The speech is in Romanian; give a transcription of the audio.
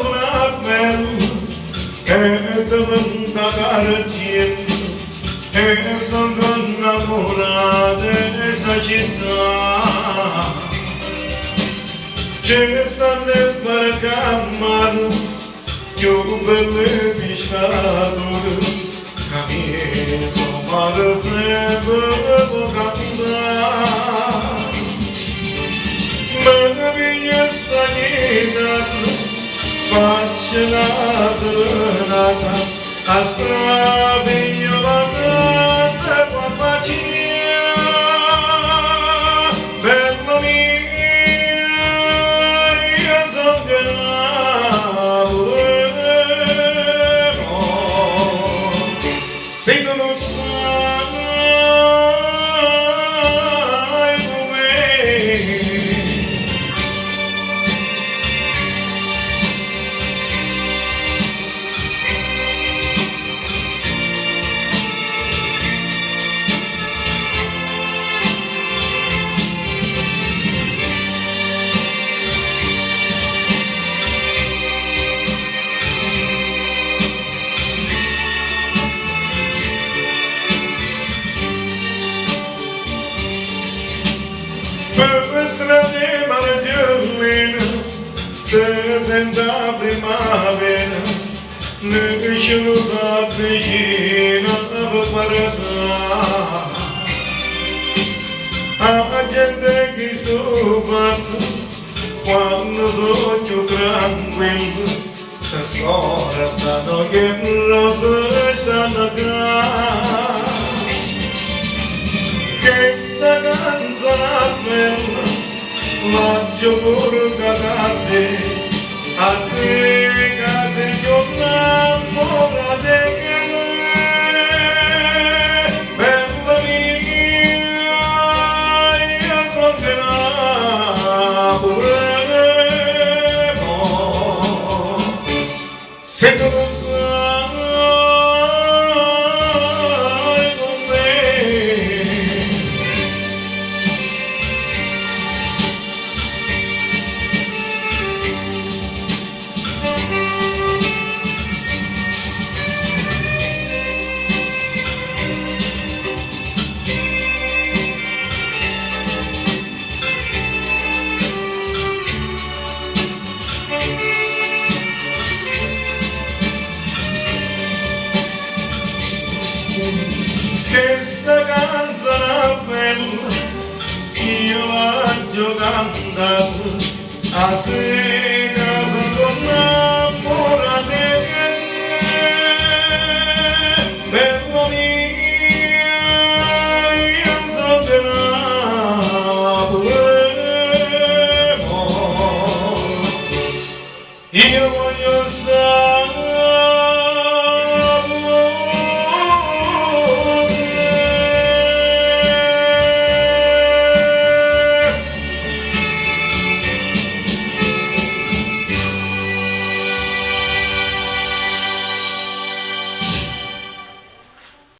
una fel, e te vânt acarăcin, e sunt înamorate să cita. Ce s-a despărcat mare, iubele mișcător, ca mie s-o mară se vă canta. Mă vine străină, face la drânata, asta vine la dată cu facia. Pentru mine, eu sunt gână, singur nu strade margiuline, se senta primavera, nici nu s'avvicina parata. A gente che soffre quando sono più tranquillo, se scortano che non sanno che sta canzone bella, maggio purgate, a te cade giornata te bella mia, io continuavo se tu non sai con me. Questa canzone bella io la giocando a te.